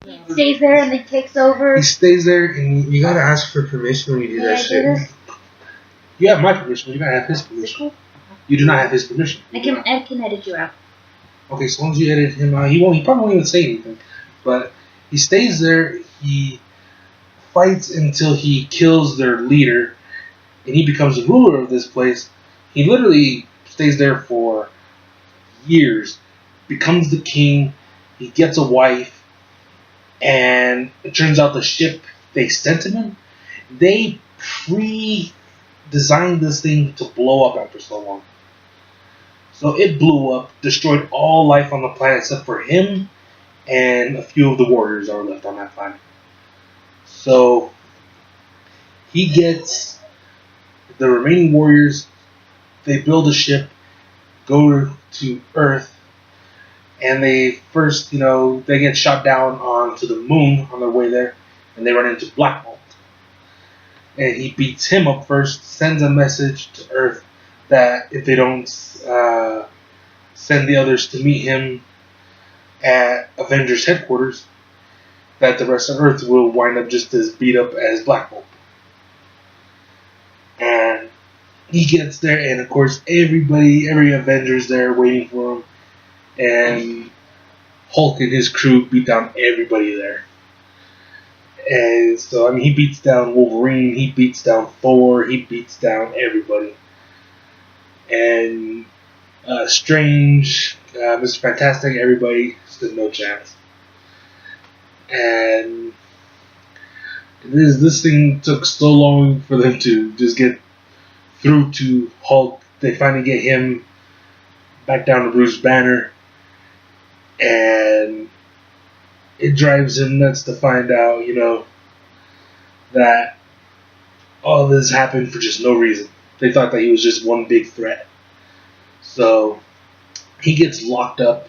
He stays there and he takes over. He stays there, and you gotta ask for permission when you do that shit. You have my permission, but you gotta have his permission. You do not have his permission. I can edit you out. Okay, so long as you edit him out, he probably won't even say anything. But he stays there, he fights until he kills their leader, and he becomes the ruler of this place. He literally stays there for years, becomes the king, he gets a wife, and it turns out the ship they sent him in, they designed this thing to blow up after so long. So it blew up, destroyed all life on the planet except for him and a few of the warriors that were left on that planet. So he gets the remaining warriors, they build a ship, go to Earth, and they first, they get shot down onto the moon on their way there, and they run into Black Bolt. And he beats him up first, sends a message to Earth that if they don't send the others to meet him at Avengers headquarters, that the rest of Earth will wind up just as beat up as Black Bolt. And he gets there, and of course every Avenger's there waiting for him, and Hulk and his crew beat down everybody there. And so, he beats down Wolverine, he beats down Thor, he beats down everybody. And Strange, Mr. Fantastic, everybody stood no chance. And this thing took so long for them to just get through to Hulk. They finally get him back down to Bruce Banner, and it drives him nuts to find out, that all this happened for just no reason. They thought that he was just one big threat. So he gets locked up.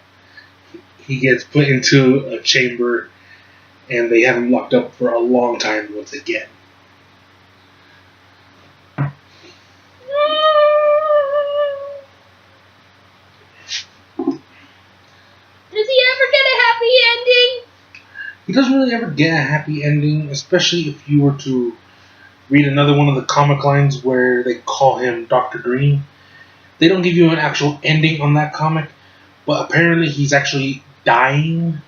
He gets put into a chamber, and they have him locked up for a long time once again. Does he ever get a happy ending? He doesn't really ever get a happy ending, especially if you were to read another one of the comic lines where they call him Dr. Green. They don't give you an actual ending on that comic, but apparently he's actually dying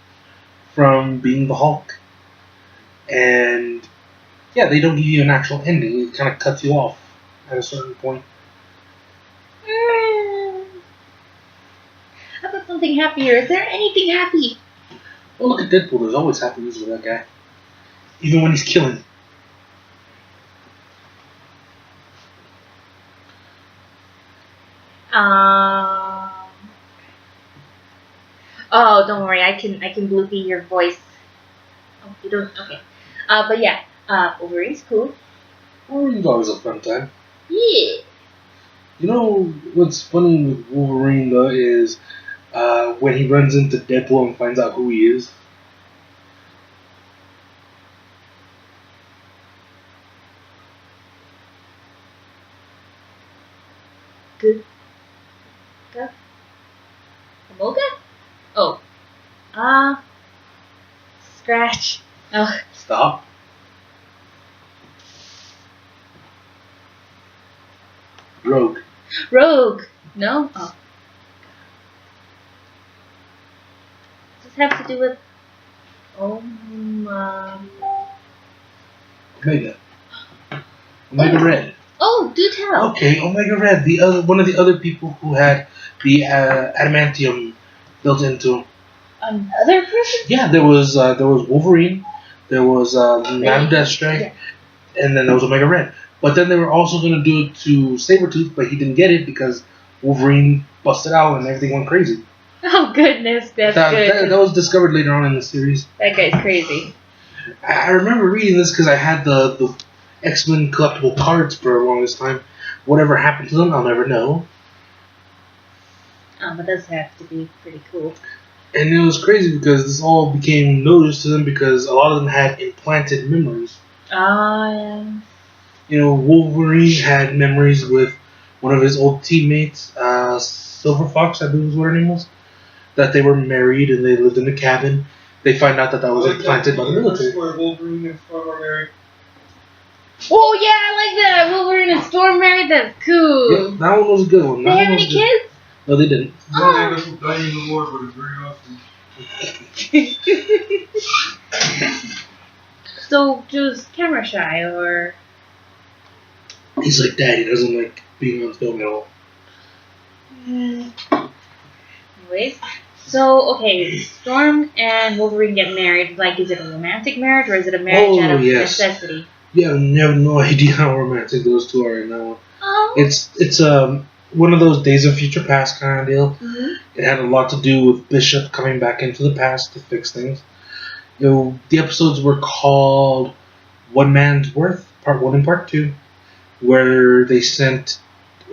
from being the Hulk. And yeah, they don't give you an actual ending. It kind of cuts you off at a certain point. How about something happier? Is there anything happy? Well, look at Deadpool. There's always happiness with that guy. Even when he's killing. Oh, don't worry. I can bloopy your voice. Oh, you don't. Okay. But yeah. Wolverine's cool. Wolverine's always a fun time. Yeah. You know what's funny with Wolverine though is when he runs into Deadpool and finds out who he is. Good. Moga? Oh. Scratch. Oh. Stop. Rogue. Rogue. No? Oh. Does this have to do with... Omega. Omega Red. Oh, do tell. Okay, Omega Red. One of the other people who had the adamantium built into him. Another person? Yeah, there was Wolverine, there was Madame Deathstrike, and then there was Omega Red. But then they were also going to do it to Sabretooth, but he didn't get it because Wolverine busted out and everything went crazy. Oh goodness, that's good. That was discovered later on in the series. That guy's crazy. I remember reading this because I had the Xmen collectible cards for the longest time. Whatever happened to them, I'll never know. But those have to be pretty cool. And it was crazy because this all became noticed to them because a lot of them had implanted memories. Yeah. You know, Wolverine had memories with one of his old teammates, Silver Fox, I believe was what her name was, that they were married and they lived in a cabin. they find out that was implanted by the military. Where Wolverine and Storm are married. Oh yeah, I like that. Wolverine and Storm married. That's cool. Yeah, that one was a good one. They have any kids? No, they didn't. One ended up dying in the war, but it's very awesome. So just camera shy, or He's like that. He doesn't like being on film at all. anyways. So okay, Storm and Wolverine get married. Like, is it a romantic marriage or is it a marriage out of necessity? Yeah, I have no idea how romantic those two are in that one. Oh. It's one of those Days of Future Past kind of deal. Mm-hmm. It had a lot to do with Bishop coming back into the past to fix things. The episodes were called One Man's Worth, Part 1 and Part 2, where they sent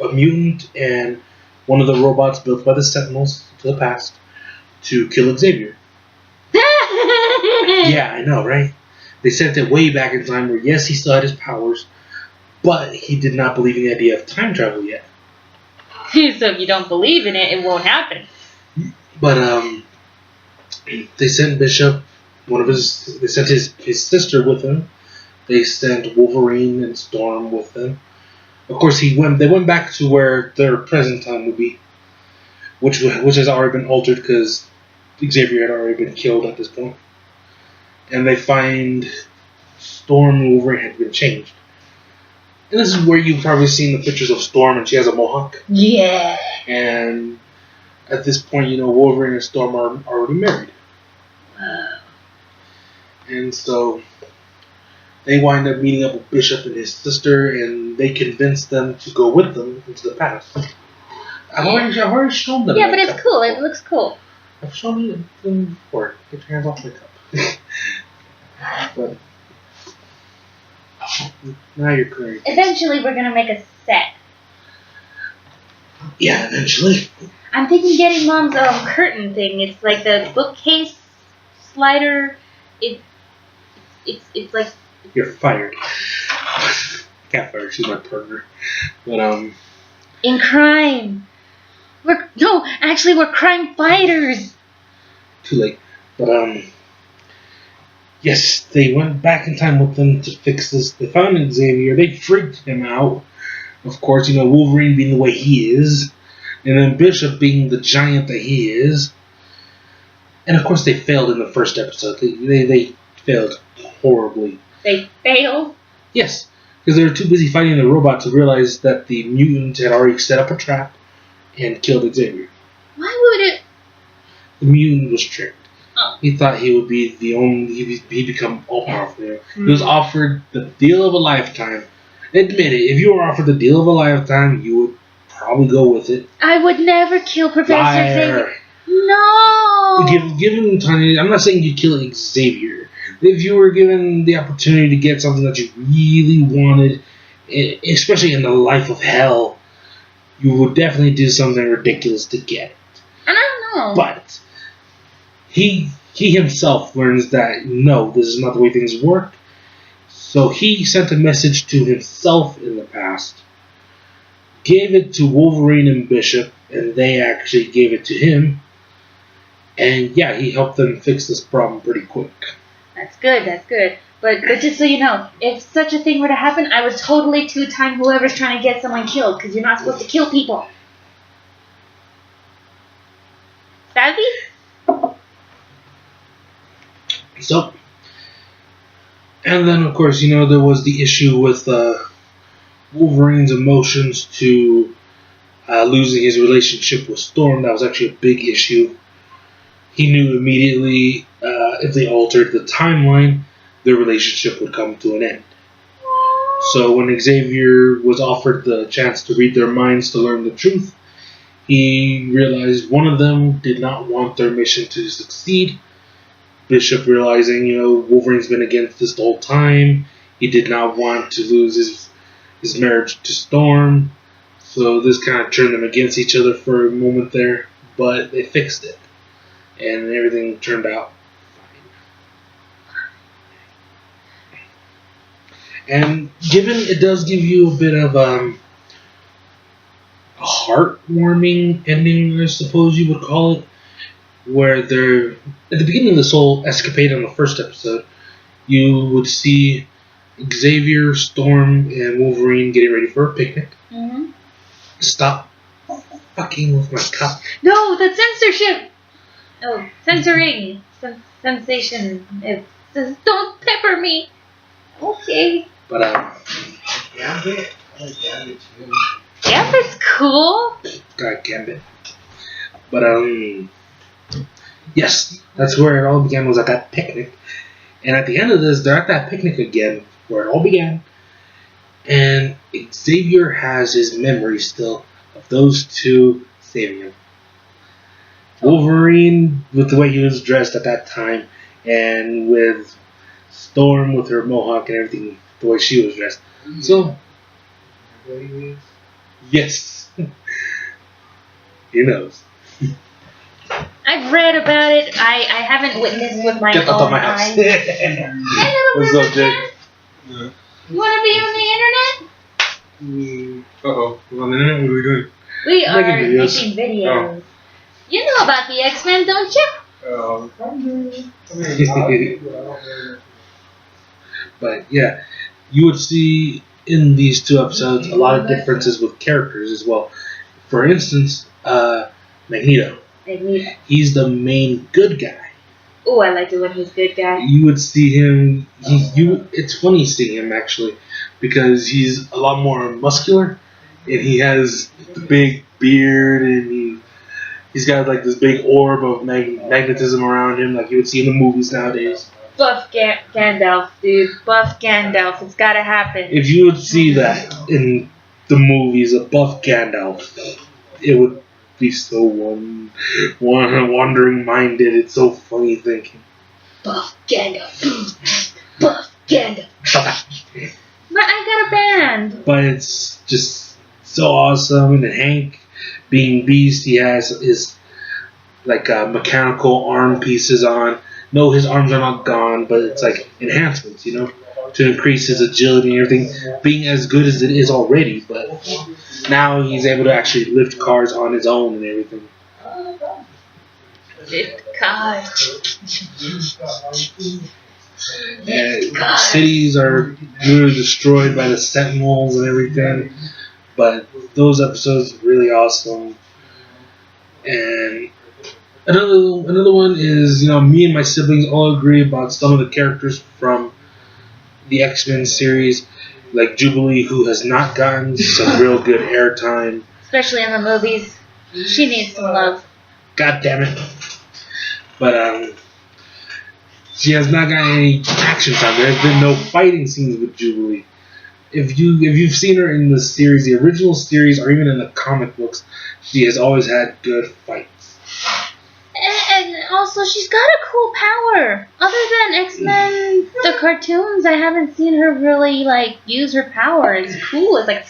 a mutant and one of the robots built by the Sentinels to the past to kill Xavier. Yeah, I know, right? They sent it way back in time where, yes, he still had his powers, but he did not believe in the idea of time travel yet. So if you don't believe in it, it won't happen. But they sent Bishop, they sent his sister with him. They sent Wolverine and Storm with them. Of course, they went back to where their present time would be, which has already been altered because Xavier had already been killed at this point. And they find Storm and Wolverine had been changed. And this is where you've probably seen the pictures of Storm, and she has a mohawk. Yeah. And at this point, Wolverine and Storm are already married. Wow. And so they wind up meeting up with Bishop and his sister, and they convince them to go with them into the past. I've already shown them. Yeah, but it's cool. It looks cool. I've shown them before. Get your hands off my cup. But now you're clear. Eventually, we're gonna make a set. Yeah, eventually. I'm thinking getting Mom's curtain thing. It's like the bookcase slider. It's like. You're fired. Can't fire. She's my partner. But in crime. We're crime fighters. Too late. But yes, they went back in time with them to fix this. They found Xavier. They freaked him out. Of course, Wolverine being the way he is, and then Bishop being the giant that he is. And of course, they failed in the first episode. They failed horribly. They failed? Yes, because they were too busy fighting the robot to realize that the mutant had already set up a trap and killed Xavier. Why would it? The mutant was tricked. Oh. He thought he would be he'd become all powerful. He was offered the deal of a lifetime. Admit it, if you were offered the deal of a lifetime, you would probably go with it. I would never kill Professor Xavier. No! Give him time. I'm not saying you kill Xavier. If you were given the opportunity to get something that you really wanted, especially in the life of hell, you would definitely do something ridiculous to get it. I don't know. But he himself learns that, no, this is not the way things work. So he sent a message to himself in the past, gave it to Wolverine and Bishop, and they actually gave it to him. And yeah, he helped them fix this problem pretty quick. That's good. But just so you know, if such a thing were to happen, I would totally two-time whoever's trying to get someone killed, because you're not supposed to kill people. Spazzy? So, and then of course, there was the issue with Wolverine's emotions to losing his relationship with Storm. That was actually a big issue. He knew immediately if they altered the timeline, their relationship would come to an end. So when Xavier was offered the chance to read their minds to learn the truth, he realized one of them did not want their mission to succeed. Bishop realizing, Wolverine's been against this the whole time. He did not want to lose his marriage to Storm. So this kind of turned them against each other for a moment there, but they fixed it. And everything turned out fine. And it does give you a bit of a heartwarming ending, I suppose you would call it. where they're at the beginning of this whole escapade on the first episode. You would see Xavier, Storm, and Wolverine getting ready for a picnic. Mm-hmm. Stop fucking with my cup. No, the censorship. Oh, censoring. Sensation. Don't pepper me. Okay. But Gambit? I like Gambit too. Gambit's cool. God Gambit. But yes, that's where it all began. Was at that picnic, and at the end of this, they're at that picnic again, where it all began. And Xavier has his memory still of those two saving him. Wolverine, with the way he was dressed at that time, and with Storm with her mohawk and everything, the way she was dressed. So, yes, he knows. I've read about it. I haven't witnessed with my Get out own of my house. eyes. Hey, little What's up, Jake? Yeah. You want to be on the internet? Uh-oh. We're on the internet? What are we doing? We are Making videos. making videos. You know about the Xmen, don't you? But yeah, you would see in these two episodes a lot of differences with characters as well. For instance, Magneto. He's the main good guy. Oh, I like it when he's good guy. You would see him. It's funny seeing him actually, because he's a lot more muscular, and he has the big beard, and he's got like this big orb of magnetism around him, like you would see in the movies nowadays. Buff Gandalf, dude. Buff Gandalf. It's gotta happen. If you would see that in the movies, a buff Gandalf, it would be so wandering minded. It's so funny thinking. Buff Gandalf. Buff Gandalf. Stop that. But I got a band. But it's just so awesome. And Hank, being Beast, he has his like mechanical arm pieces on. No, his arms are not gone, but it's like enhancements, you know, to increase his agility and everything, being as good as it is already. But now he's able to actually lift cars on his own and everything. Lift cars. And cities are really destroyed by the Sentinels and everything. But those episodes are really awesome. And another one is, me and my siblings all agree about some of the characters from the Xmen series, like Jubilee, who has not gotten some real good airtime. Especially in the movies. She needs some love. God damn it. But she has not gotten any action time. There has been no fighting scenes with Jubilee. If you've seen her in the series, the original series, or even in the comic books, she has always had good fights. And also, she's got a cool power. Other than X-Men, the cartoons, I haven't seen her really, use her power. It's cool. It's like...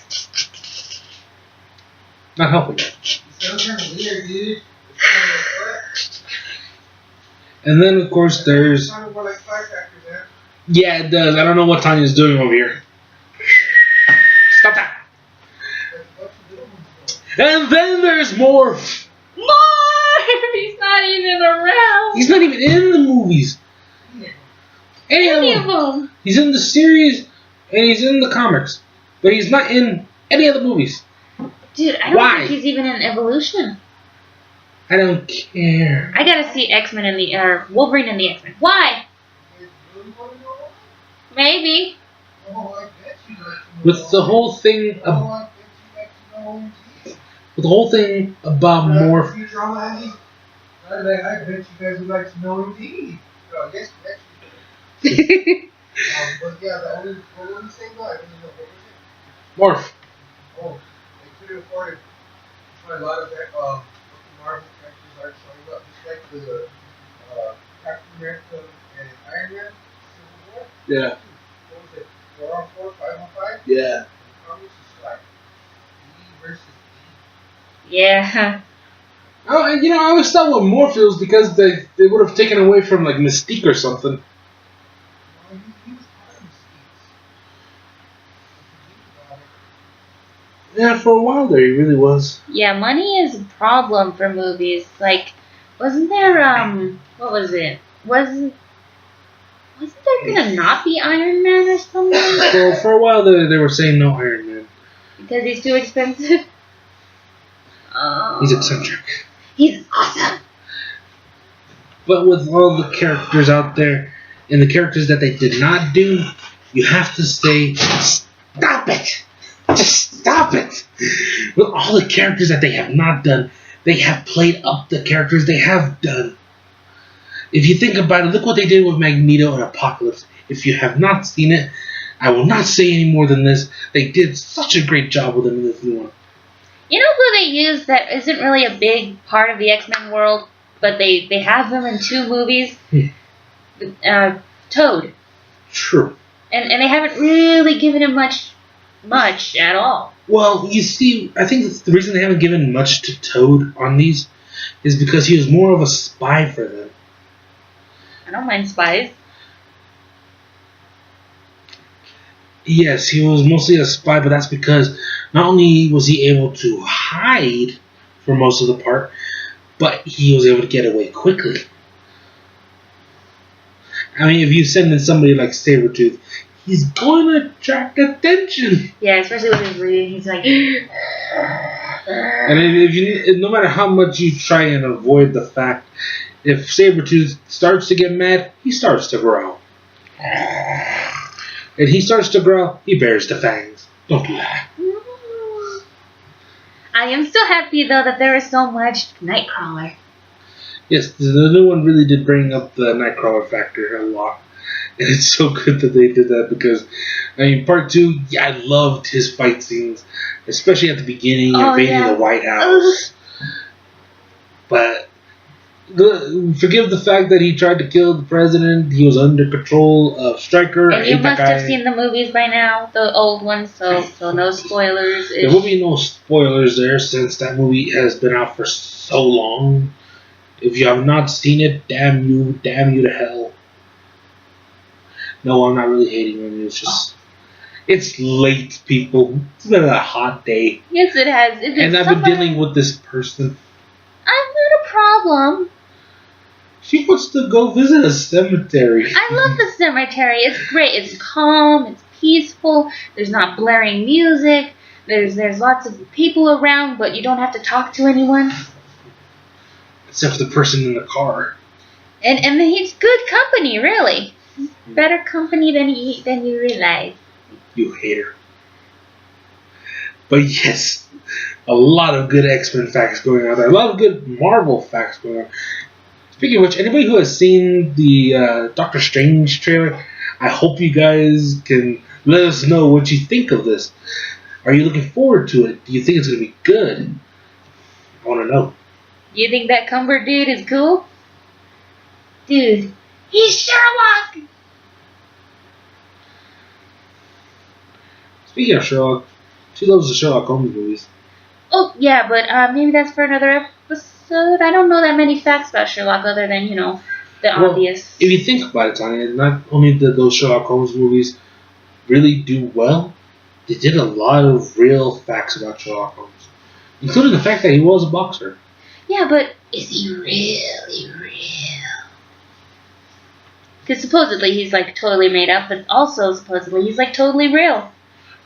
Not helping. Sounds kind of weird, dude. And then, of course, there's... Kind of more like firecrackers, man. Yeah, it does. I don't know what Tanya's doing over here. Stop that. And then there's Morph. Morph! He's not even around. He's not even in the movies. Any of them. He's in the series and he's in the comics, but he's not in any of the movies. Dude, I don't think he's even in Evolution. I don't care. I gotta see X-Men or Wolverine in the X-Men. Why? Maybe. With the whole thing about Morph. I bet you guys would like to know indeed. Yes, but yeah, what were we saying though? I don't know. What was it? Morph. Oh, they couldn't afford it. That's why a lot of Marvel characters aren't showing up. Just like the Captain America and Iron Man Civil War. Yeah. What was it? 4-on-4, 5-on-5? Yeah. Comics is like E versus E. Yeah. Oh, and I always thought with Morph it was because they would have taken away from like Mystique or something. Well, he was part of Mystique. Yeah, for a while there he really was. Yeah, money is a problem for movies. Like, Wasn't there what was it? Wasn't there gonna not be Iron Man or something? Well, for a while they were saying no Iron Man. Because he's too expensive. He's eccentric. He's awesome. But with all the characters out there and the characters that they did not do, you have to say, stop it! Just stop it! With all the characters that they have not done, they have played up the characters they have done. If you think about it, look what they did with Magneto and Apocalypse. If you have not seen it, I will not say any more than this. They did such a great job with them in this new one. You know who they use that isn't really a big part of the X-Men world, but they have them in 2 movies? Toad. True. And they haven't really given him much at all. Well, you see, I think the reason they haven't given much to Toad on these is because he was more of a spy for them. I don't mind spies. Yes, he was mostly a spy, but that's because not only was he able to hide for most of the part, but he was able to get away quickly. I mean, if you send in somebody like Sabretooth, he's going to attract attention. Yeah, especially with his reading. He's like... And no matter how much you try and avoid the fact, if Sabretooth starts to get mad, he starts to growl. And he starts to growl, he bares the fangs. Don't do that. I am still happy, though, that there is so much Nightcrawler. Yes, the new one really did bring up the Nightcrawler factor a lot. And it's so good that they did that because, I mean, part 2, yeah, I loved his fight scenes. Especially at the beginning, invading the White House. But forgive the fact that he tried to kill the president. He was under control of Stryker. And you must have seen the movies by now, the old ones, so no spoilers. There will be no spoilers there since that movie has been out for so long. If you have not seen it, damn you to hell. No, I'm not really hating on it. It's just... It's late, people. It's been a hot day. Yes, it has. And I've been dealing with this person. I've got a problem. She wants to go visit a cemetery. I love the cemetery. It's great. It's calm. It's peaceful. There's not blaring music. There's lots of people around, but you don't have to talk to anyone. Except for the person in the car. And he's good company, really. Better company than you realize. You hater. But yes, a lot of good X-Men facts going on there. A lot of good Marvel facts going on. Speaking of which, anybody who has seen the Doctor Strange trailer, I hope you guys can let us know what you think of this. Are you looking forward to it? Do you think it's going to be good? I want to know. You think that Cumber dude is cool? Dude, he's Sherlock! Speaking of Sherlock, she loves the Sherlock Holmes movies. Oh, yeah, but maybe that's for another episode. I don't know that many facts about Sherlock other than, the obvious. If you think about it, Tanya, not only did those Sherlock Holmes movies really do well, they did a lot of real facts about Sherlock Holmes. Including the fact that he was a boxer. Yeah, but is he really real? Because supposedly he's, totally made up, but also supposedly he's, totally real.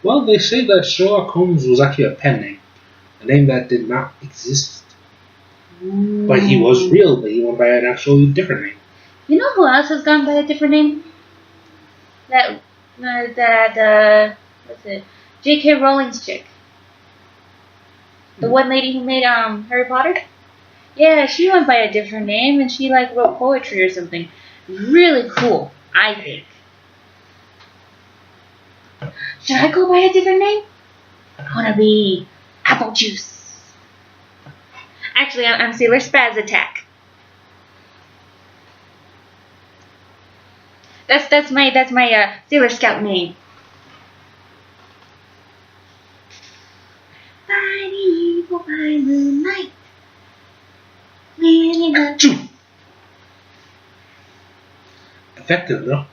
Well, they say that Sherlock Holmes was actually a pen name. A name that did not exist. But he was real, but he went by an actually different name. You know who else has gone by a different name? What's it? J.K. Rowling's chick. The one lady who made Harry Potter? Yeah, she went by a different name and she wrote poetry or something. Really cool, I think. Should I go by a different name? I want to be Apple Juice. Actually, I'm Sailor Spazz Attack. That's my Sailor Scout name. By the evil by moonlight. Effective, though.